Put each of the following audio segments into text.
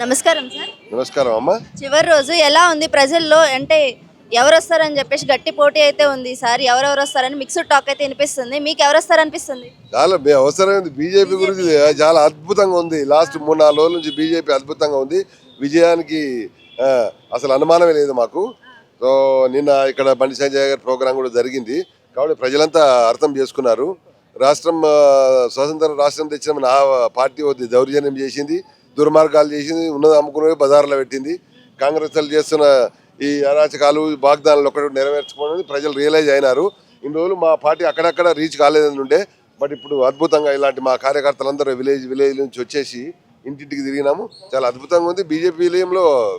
నమస్కారం సార్. నమస్కారం అమ్మ. చివరి రోజు ఎలా ఉంది ప్రజల్లో? అంటే ఎవరు వస్తారని చెప్పేసి గట్టి పోటీ అయితే ఉంది సార్. ఎవరెవరు వస్తారని మిక్స్డ్ టాక్ అయితే వినిపిస్తుంది. మీకు ఎవరు వస్తారనిపిస్తుంది? చాలా అవసరమైంది. బీజేపీ గురించి చాలా అద్భుతంగా ఉంది. లాస్ట్ 3-4 రోజుల నుంచి బీజేపీ అద్భుతంగా ఉంది. విజయానికి అసలు అనుమానమే లేదు మాకు. సో నిన్న ఇక్కడ బండి సంజయ్ గారి ప్రోగ్రాం కూడా జరిగింది. కాబట్టి ప్రజలంతా అర్థం చేసుకున్నారు. రాష్ట్రం స్వతంత్ర రాష్ట్రం తెచ్చిన నా పార్టీ దౌర్జన్యం చేసింది, దుర్మార్గాలు చేసింది, ఉన్నది అమ్ముకునే బజార్లో పెట్టింది. కాంగ్రెస్ వాళ్ళు చేస్తున్న ఈ అరాచకాలు వాగ్దానాలు ఒకటి నెరవేర్చుకోవడానికి ప్రజలు రియలైజ్ అయినారు. ఇన్ని రోజులు మా పార్టీ అక్కడక్కడ రీచ్ కాలేదని ఉండే, బట్ ఇప్పుడు అద్భుతంగా ఇలాంటి మా కార్యకర్తలందరూ విలేజ్ నుంచి వచ్చేసి ఇంటింటికి తిరిగినాము. చాలా అద్భుతంగా ఉంది. బీజేపీ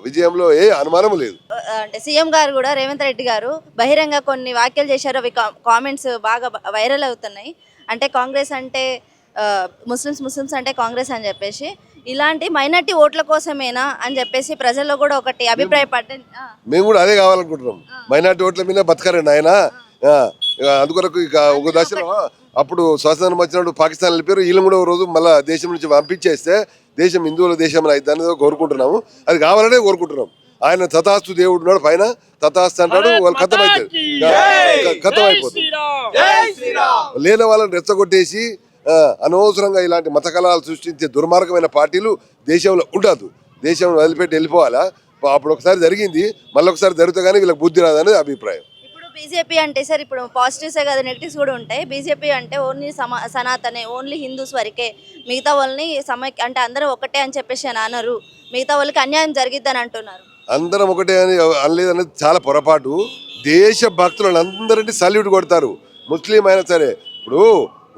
విజయంలో ఏ అనుమానం లేదు. అంటే సీఎం గారు కూడా రేవంత్ రెడ్డి గారు బహిరంగ కొన్ని వ్యాఖ్యలు చేశారు. అవి కామెంట్స్ బాగా వైరల్ అవుతున్నాయి. అంటే కాంగ్రెస్ అంటే ముస్లిమ్స్ అంటే కాంగ్రెస్ అని చెప్పేసి, ఇలాంటి మైనార్టీ ఓట్ల కోసమేనా అని చెప్పేసి ప్రజల్లో కూడా ఒకటి అభిప్రాయపడ్డ. మేము కూడా అదే కావాలనుకుంటున్నాం. మైనార్టీ ఓట్ల మీద బతకరండి ఆయన. అందుకొరకు ఇక ఒక దశలో అప్పుడు స్వాతంత్రం వచ్చినప్పుడు పాకిస్తాన్ వెళ్ళిపోయారు. వీళ్ళని కూడా ఒక రోజు మళ్ళీ దేశం నుంచి పంపించేస్తే దేశం హిందువుల దేశం అయితే అనేది కోరుకుంటున్నాము. అది కావాలనే కోరుకుంటున్నాం. ఆయన తథాస్తు దేవుడు ఉన్నాడు పైన, తథాస్తు అంటాడు, వాళ్ళు కథం అయిపోతుంది. లేని వాళ్ళని రెచ్చగొట్టేసి అనవసరంగా ఇలాంటి మత కళాలు సృష్టించే దుర్మార్గమైన పార్టీలు దేశంలో ఉండదు. దేశంలో వదిలిపెట్టి వెళ్ళిపోవాలా. అప్పుడు ఒకసారి జరిగింది, మళ్ళీ ఒకసారి జరిగితే కానీ వీళ్ళకి బుద్ధి రాదనేది అభిప్రాయం. ఇప్పుడు బీజేపీ అంటే సార్, ఇప్పుడు పాజిటివ్సే కదా నెగిటివ్స్ కూడా ఉంటాయి. బీజేపీ అంటే ఓన్లీ సనాతనే, ఓన్లీ హిందూస్ వరకే, మిగతా వాళ్ళని అంటే అందరూ ఒకటే అని చెప్పేసి అని అనరు. మిగతా వాళ్ళకి అన్యాయం జరిగిద్దని అంటున్నారు. అందరం ఒకటే అని అనలేదు అనేది చాలా పొరపాటు. దేశ భక్తులను అందరినీ సల్యూట్ కొడతారు. ముస్లిం అయినా సరే. ఇప్పుడు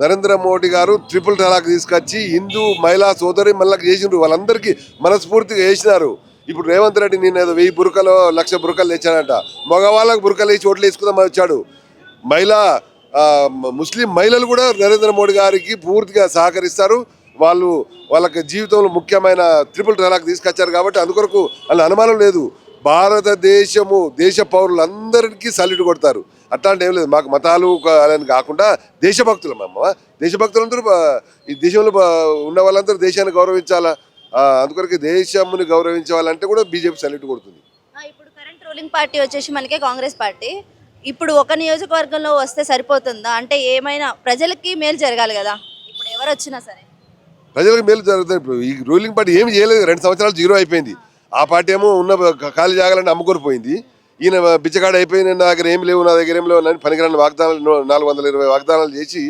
నరేంద్ర మోడీ గారు ట్రిపుల్ తలాక్ తీసుకొచ్చి హిందూ మహిళా సోదరి మళ్ళీ చేసిండ్రు. వాళ్ళందరికీ మనస్ఫూర్తిగా వేసినారు. ఇప్పుడు రేవంత్ రెడ్డి నేను ఏదో 1000 బురకలు 1,00,000 బురకలు తెచ్చానంట. మగవాళ్ళకు బురకలు వేసి ఓట్లు వేసుకుందామని వచ్చాడు. ముస్లిం మహిళలు కూడా నరేంద్ర మోడీ గారికి పూర్తిగా సహకరిస్తారు. వాళ్ళకి జీవితంలో ముఖ్యమైన ట్రిపుల్ తలాక్ తీసుకొచ్చారు. కాబట్టి అందుకొరకు వాళ్ళ అనుమానం లేదు. భారతదేశము దేశ పౌరులందరికీ సల్యూట్ కొడతారు. అట్లాంటి ఏం లేదు. మాకు మతాలు అని కాకుండా దేశభక్తులం అమ్మ. దేశభక్తులందరూ ఈ దేశంలో ఉన్న వాళ్ళందరూ దేశాన్ని గౌరవించాలా. అందుకొరకు దేశంని గౌరవించాలంటే కూడా బీజేపీ సల్యూట్ కొడుతుంది. ఇప్పుడు కరెంట్ రూలింగ్ పార్టీ వచ్చేసి మనకే కాంగ్రెస్ పార్టీ. ఇప్పుడు ఒక నియోజకవర్గంలో వస్తే సరిపోతుందా? అంటే ఏమైనా ప్రజలకి మేలు జరగాలి కదా. ఇప్పుడు ఎవరు వచ్చినా సరే ప్రజలకు మేలు జరుగుతుంది. ఇప్పుడు ఈ రూలింగ్ పార్టీ ఏమి చేయలేదు. 2 సంవత్సరాలు జీరో అయిపోయింది. ఆ పార్టీ ఏమో ఉన్న ఖాళీ జాగాలని అమ్ముకొని పోయింది. ఈయన బిచ్చగాడు అయిపోయింది. నా దగ్గర ఏం లేవు అని పనికిరాని వాగ్దానాలు 420 వాగ్దానాలు చేసి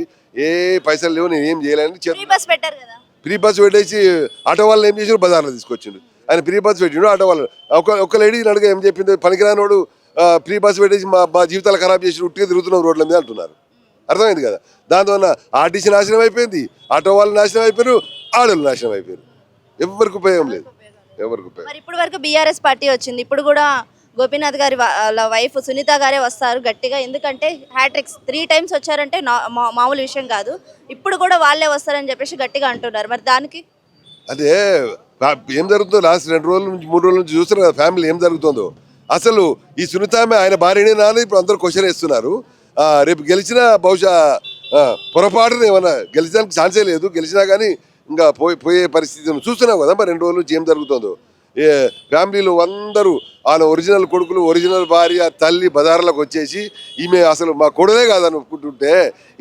ఏ పైసలు లేవు, నేను ఏం చేయలేని ఫ్రీ బస్ పెట్టేసి ఆటో వాళ్ళు ఏం చేసారు, బజార్లో తీసుకొచ్చిండు. ఆయన ఫ్రీ బస్ పెట్టిండు. ఆటో వాళ్ళు ఒక లేడీ అడిగా ఏం చెప్పింది, పనికిరానోడు ఫ్రీ బస్ పెట్టేసి మా జీవితాలు ఖరాబ్ చేసి ఉట్టిగా తిరుగుతున్నాం రోడ్ల మీద అంటున్నారు. అర్థమైంది కదా. దానివల్ల ఆర్టీసీ నాశనం అయిపోయింది, ఆటో వాళ్ళు నాశనం అయిపోయారు, ఆడోళ్ళు నాశనం అయిపోయారు. ఎవరికి ఉపయోగం లేదు. ఇప్పుడు వరకు బీఆర్ఎస్ పార్టీ వచ్చింది. ఇప్పుడు కూడా గోపీనాథ్ గారి వైఫ్ సునీత గారే వస్తారు గట్టిగా. ఎందుకంటే హ్యాట్రిక్స్ 3 times వచ్చారంటే మామూలు విషయం కాదు. ఇప్పుడు కూడా వాళ్ళే వస్తారని చెప్పేసి గట్టిగా అంటున్నారు. మరి దానికి అదే ఏం జరుగుతుందో లాస్ట్ 2 రోజుల నుంచి 3 రోజుల నుంచి చూస్తున్నారు కదా ఫ్యామిలీ ఏం జరుగుతుందో. అసలు ఈ సునీత ఆయన భార్యనే నాని ఇప్పుడు అందరూ క్వశ్చన్ వేస్తున్నారు. రేపు గెలిచినా బహుశా పొరపాటున ఏమన్నా గెలిచడానికి ఛాన్సే లేదు. గెలిచినా కానీ ఇంకా పోయే పరిస్థితి చూస్తున్నావు కదా. మరి 2 రోజుల నుంచి ఏం జరుగుతుందో. ఫ్యామిలీలో అందరూ వాళ్ళ ఒరిజినల్ కొడుకులు, ఒరిజినల్ భార్య, తల్లి బజార్లకు వచ్చేసి ఈమె అసలు మా కొడులే కాదని ఒప్పుకుంటుంటే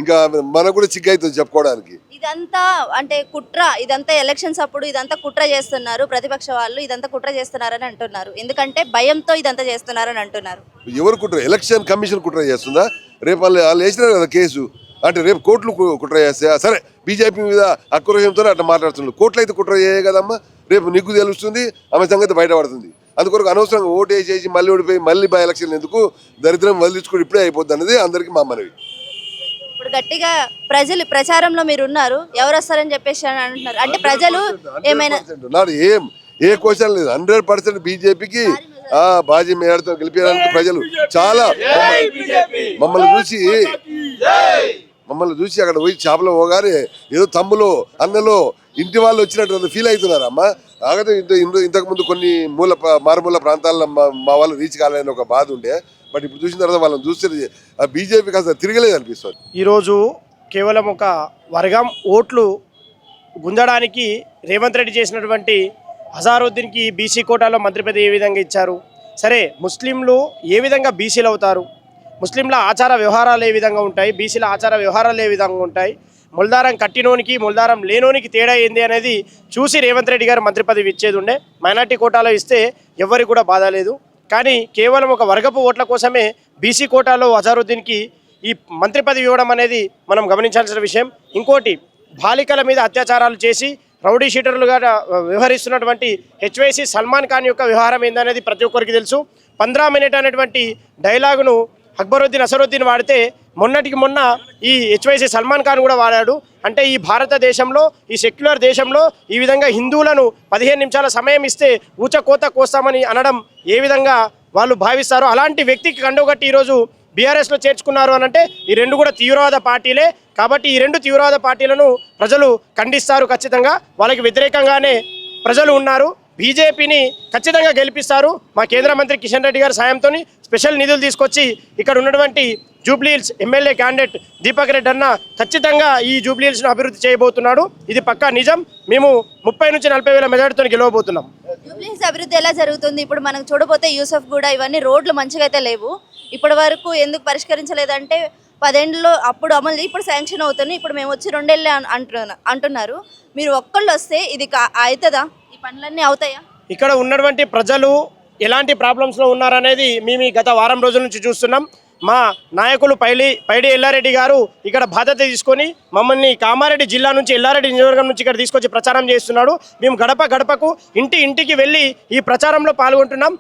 ఇంకా మనకు కూడా చిగ్గైతుంది చెప్పుకోవడానికి. ఇదంతా అంటే కుట్ర, ఇదంతా ఎలక్షన్స్ అప్పుడు ఇదంతా కుట్ర చేస్తున్నారు ప్రతిపక్ష వాళ్ళు. ఇదంతా కుట్ర చేస్తున్నారని అంటున్నారు. ఎందుకంటే భయంతో ఇదంతా చేస్తున్నారని అంటున్నారు. ఎవరు కుట్ర? ఎలక్షన్ కమిషన్ కుట్ర చేస్తుందా? రేపు వాళ్ళు వేసినారు కదా కేసు. అంటే రేపు కోర్టులు కుట్ర చేస్తే సరే, బీజేపీ మీద ఆక్రోశంతో అట్లా మాట్లాడుతున్నారు. కోర్టులు అయితే కుట్ర చేయే కదమ్మా. రేపు నీకు తెలుస్తుంది, ఆమె సంగతి బయటపడుతుంది. అందుకొరకు అనవసరంగా ఓటు వేసేసి మళ్ళీ ఓడిపోయి మళ్ళీ బై ఎలక్షన్ ఎందుకు, దరిద్రం వదిలించుకుని ఇప్పుడే అయిపోద్ది అన్నది అందరికీ మా మనవి. ఇప్పుడు గట్టిగా ప్రజలు ప్రచారంలో మీరు ఉన్నారు, ఎవరు వస్తారని చెప్పేసి అంటున్నారు. అంటే ప్రజలు ఏమైనా ఏ క్వశ్చన్ లేదు. 100% బీజేపీకి బాజీ మేడతో గెలిపించడానికి ప్రజలు చాలా మమ్మల్ని చూసి అక్కడ పోయి చేపలు పోగానే ఏదో తమ్ములో అన్నలో ఇంటి వాళ్ళు వచ్చినట్టు ఫీల్ అవుతున్నారు అమ్మ. కాకపోతే ఇంతకుముందు కొన్ని మారుమూల ప్రాంతాల్లో మా వాళ్ళు రీచ్ కాలేదని ఒక బాధ ఉండే. బట్ ఇప్పుడు చూసిన తర్వాత వాళ్ళని చూస్తే బీజేపీ కాస్త తిరగలేదు అనిపిస్తుంది. ఈరోజు కేవలం ఒక వర్గం ఓట్లు గుంజడానికి రేవంత్ రెడ్డి చేసినటువంటి అజారుద్దీన్కి బీసీ కోటాలో మంత్రి పదవి ఏ విధంగా ఇచ్చారు? సరే, ముస్లింలు ఏ విధంగా బీసీలు అవుతారు? ముస్లింల ఆచార వ్యవహారాలు ఏ విధంగా ఉంటాయి? బీసీల ఆచార వ్యవహారాలు ఏ విధంగా ఉంటాయి? ముల్దారం కట్టినోనికి ముల్దారం లేనోనికి తేడా ఏంది అనేది చూసి రేవంత్ రెడ్డి గారు మంత్రి పదవి ఇచ్చేది ఉండే. మైనార్టీ కోటాలో ఇస్తే ఎవరికి కూడా బాధ లేదు. కానీ కేవలం ఒక వర్గపు ఓట్ల కోసమే బీసీ కోటాలో అజారుద్దీన్కి ఈ మంత్రి పదవి ఇవ్వడం అనేది మనం గమనించాల్సిన విషయం. ఇంకోటి, బాలికల మీద అత్యాచారాలు చేసి రౌడీ షీటర్లుగా వ్యవహరిస్తున్నటువంటి హెచ్వైసీ సల్మాన్ ఖాన్ యొక్క వ్యవహారం ఏందనేది ప్రతి ఒక్కరికి తెలుసు. 15 మినిట్ అనేటువంటి డైలాగును అక్బరుద్దీన్ అసరుద్దీన్ వాడితే మొన్నటికి మొన్న ఈ హెచ్వైసీ సల్మాన్ ఖాన్ కూడా వాడాడు. అంటే ఈ భారతదేశంలో, ఈ సెక్యులర్ దేశంలో ఈ విధంగా హిందువులను 15 నిమిషాల సమయం ఇస్తే ఊచకోత కోస్తామని అనడం ఏ విధంగా వాళ్ళు భావిస్తారో అలాంటి వ్యక్తికి కండుగట్టి ఈరోజు బీఆర్ఎస్లో చేర్చుకున్నారు అని అంటే ఈ రెండు కూడా తీవ్రవాద పార్టీలే. కాబట్టి ఈ రెండు తీవ్రవాద పార్టీలను ప్రజలు ఖండిస్తారు. ఖచ్చితంగా వాళ్ళకి వ్యతిరేకంగానే ప్రజలు ఉన్నారు. బీజేపీని ఖచ్చితంగా గెలిపిస్తారు. మా కేంద్ర మంత్రి కిషన్ రెడ్డి గారి సాయంతో స్పెషల్ నిధులు తీసుకొచ్చి ఇక్కడ ఉన్నటువంటి జూబ్లీహిల్స్ ఎమ్మెల్యే క్యాండిడేట్ దీపక్ రెడ్డి అన్న ఖచ్చితంగా ఈ జూబ్లీహిల్స్ను అభివృద్ధి చేయబోతున్నాడు. ఇది పక్కా నిజం. మేము 30 నుంచి 40 వేల మెజార్టీతో గెలవబోతున్నాం. జూబ్లీహిల్స్ అభివృద్ధి ఎలా జరుగుతుంది? ఇప్పుడు మనం చూడబోతే యూసఫ్ కూడా ఇవన్నీ రోడ్లు మంచిగా అయితే లేవు. ఇప్పటి వరకు ఎందుకు పరిష్కరించలేదంటే 10 ఏళ్ళలో అప్పుడు అమలు, ఇప్పుడు శాంక్షన్ అవుతుంది. ఇప్పుడు మేము వచ్చి 2 ఏళ్ళే అంటున్నారు. మీరు ఒక్కళ్ళు వస్తే ఇది అవుతుందా? ఈ పనులన్నీ అవుతాయా? ఇక్కడ ఉన్నటువంటి ప్రజలు ఎలాంటి ప్రాబ్లమ్స్లో ఉన్నారనేది మేము గత వారం రోజుల నుంచి చూస్తున్నాం. మా నాయకులు పైడి ఎల్లారెడ్డి గారు ఇక్కడ బాధ్యత తీసుకొని మమ్మల్ని కామారెడ్డి జిల్లా నుంచి, ఎల్లారెడ్డి నియోజకవర్గం నుంచి ఇక్కడ తీసుకొచ్చి ప్రచారం చేస్తున్నాడు. మేము గడప గడపకు, ఇంటికి వెళ్ళి ఈ ప్రచారంలో పాల్గొంటున్నాం.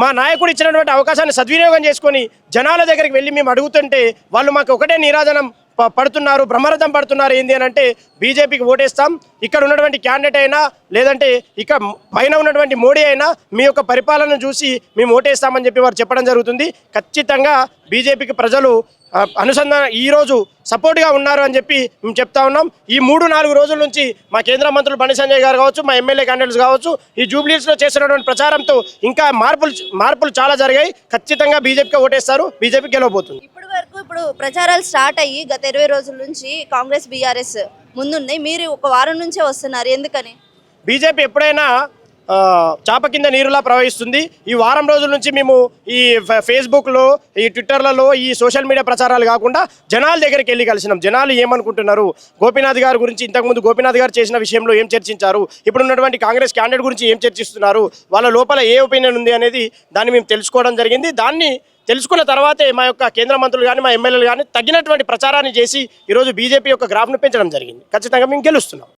మా నాయకుడు ఇచ్చినటువంటి అవకాశాన్ని సద్వినియోగం చేసుకొని జనాల దగ్గరికి వెళ్ళి మేము అడుగుతుంటే వాళ్ళు మాకు ఒకటే నిరాదనం పడుతున్నారు, బ్రహ్మరథం పడుతున్నారు. ఏంది అని అంటే బీజేపీకి ఓటేస్తాం, ఇక్కడ ఉన్నటువంటి క్యాండిడేట్ అయినా లేదంటే ఇక పైన ఉన్నటువంటి మోడీ అయినా మీ యొక్క పరిపాలన చూసి మేము ఓటేస్తామని చెప్పి వారు చెప్పడం జరుగుతుంది. ఖచ్చితంగా బీజేపీకి ప్రజలు ఈరోజు సపోర్ట్గా ఉన్నారు అని చెప్పి మేము చెప్తా ఉన్నాం. ఈ 3-4 రోజుల నుంచి మా కేంద్ర మంత్రులు బండి సంజయ్ గారు కావచ్చు, మా ఎమ్మెల్యే క్యాండిడేట్స్ కావచ్చు, ఈ జూబ్లీహిల్స్లో చేస్తున్నటువంటి ప్రచారంతో ఇంకా మార్పులు చాలా జరిగాయి. ఖచ్చితంగా బీజేపీకి ఓటేస్తారు, బీజేపీ గెలవబోతుంది. ఇప్పుడు ప్రచారాలు స్టార్ట్ అయ్యి గత 20 రోజుల నుంచి కాంగ్రెస్ బీఆర్ఎస్ ముందున్నాయి. మీరు ఒక వారం నుంచే వస్తున్నారు, ఎందుకని? బీజేపీ ఎప్పుడైనా చాప కింద నీరులా ప్రవహిస్తుంది. ఈ వారం రోజుల నుంచి మేము ఈ ఫేస్బుక్లో, ఈ ట్విట్టర్లలో, ఈ సోషల్ మీడియా ప్రచారాలు కాకుండా జనాల దగ్గరికి వెళ్ళి కలిసినాం. జనాలు ఏమనుకుంటున్నారు, గోపీనాథ్ గారి గురించి ఇంతకుముందు గోపీనాథ్ గారు చేసిన విషయంలో ఏం చర్చించారు, ఇప్పుడు ఉన్నటువంటి కాంగ్రెస్ క్యాండిడేట్ గురించి ఏం చర్చిస్తున్నారు, వాళ్ళ లోపల ఏ ఒపీనియన్ ఉంది అనేది దాన్ని మేము తెలుసుకోవడం జరిగింది. దాన్ని తెలుసుకున్న తర్వాతే మా యొక్క కేంద్ర మంత్రులు కానీ, మా ఎమ్మెల్యేలు కానీ తగినటువంటి ప్రచారాన్ని చేసి ఈరోజు బీజేపీ యొక్క గ్రాఫ్ను పెంచడం జరిగింది. ఖచ్చితంగా మేము గెలుస్తున్నాం.